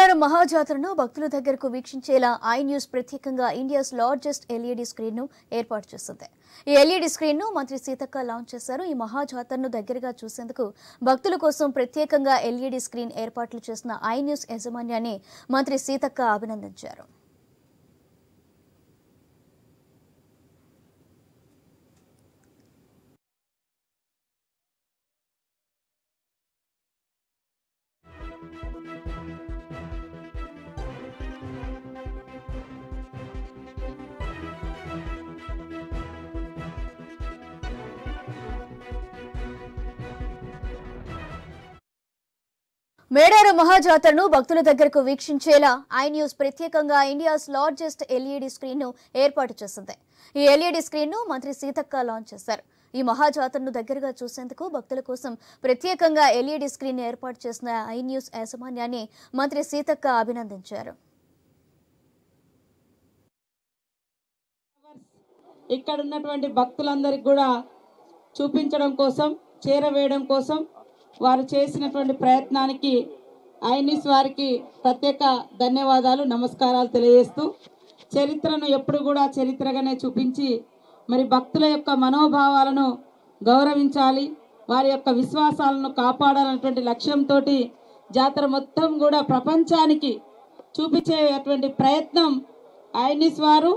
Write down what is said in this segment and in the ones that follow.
మేడారం మహాజాతరను భక్తుల దగ్గరకు వీక్షించేలా I news ప్రత్యేకంగా ఇండియాస్ లార్జెస్ట్ ఎల్ఈడి స్క్రీన్ ను ఏర్పాటు చేసింది. ఈ ఎల్ఈడి స్క్రీన్ ను మంత్రి సీతక్క లాంచ్ చేశారు. ఈ మహాజాతరను దగ్గరగా చూసేందుకు భక్తుల కోసం ప్రత్యేకంగా ఎల్ఈడి స్క్రీన్ ఏర్పాట్లు చేసిన ఐ న్యూస్ యాజమాన్యాన్ని మంత్రి సీతక్క అభినందించారు. మేడారం మహాజాతరను భక్తుల దగ్గరకు వీక్షించేలా ఐ న్యూస్ ప్రత్యేకంగా ఇండియాస్ లార్జెస్ట్ ఎల్ఈడి స్క్రీన్ ను ఏర్పాటు చేసింది. ఈ ఎల్ఈడి స్క్రీన్ ను మంత్రి సీతక్క లాంచ్ చేశారు. ఈ మహాజాతరను దగ్గరగా చూసేందుకు భక్తుల కోసం ప్రత్యేకంగా ఎల్ఈడి స్క్రీన్ ఏర్పాటు చేసిన ఐ న్యూస్ యాజమాన్యాన్ని మంత్రి సీతక్క అభినందించారు. ఇక్కడ ఉన్నటువంటి భక్తులందరికీ కూడా చూపించడం కోసం, చేరవేయడం కోసం వారు చేసినటువంటి ప్రయత్నానికి ఐ న్యూస్ వారికి ప్రత్యేక ధన్యవాదాలు, నమస్కారాలు తెలియజేస్తూ, చరిత్రను ఎప్పుడు కూడా చరిత్రగానే చూపించి మరి భక్తుల యొక్క మనోభావాలను గౌరవించాలి, వారి యొక్క విశ్వాసాలను కాపాడాలన్నటువంటి లక్ష్యంతో జాతర మొత్తం కూడా ప్రపంచానికి చూపించేటువంటి ప్రయత్నం ఐ న్యూస్ వారు,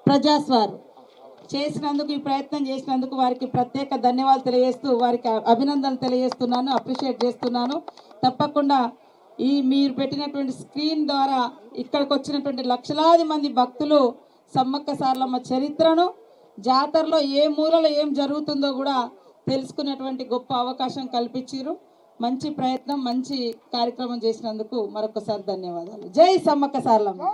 ప్రజాస్ వారు చేసినందుకు, ఈ ప్రయత్నం చేసినందుకు వారికి ప్రత్యేక ధన్యవాదాలు తెలియజేస్తూ, వారికి అభినందనలు తెలియజేస్తున్నాను, అప్రిషియేట్ చేస్తున్నాను. తప్పకుండా ఈ మీరు పెట్టినటువంటి స్క్రీన్ ద్వారా ఇక్కడికి వచ్చినటువంటి లక్షలాది మంది భక్తులు సమ్మక్క సారలమ్మ చరిత్రను, జాతరలో ఏ మూలలో ఏం జరుగుతుందో కూడా తెలుసుకునేటువంటి గొప్ప అవకాశం కల్పించారు. మంచి ప్రయత్నం, మంచి కార్యక్రమం చేసినందుకు మరొకసారి ధన్యవాదాలు. జై సమ్మక్క సారలమ్మ.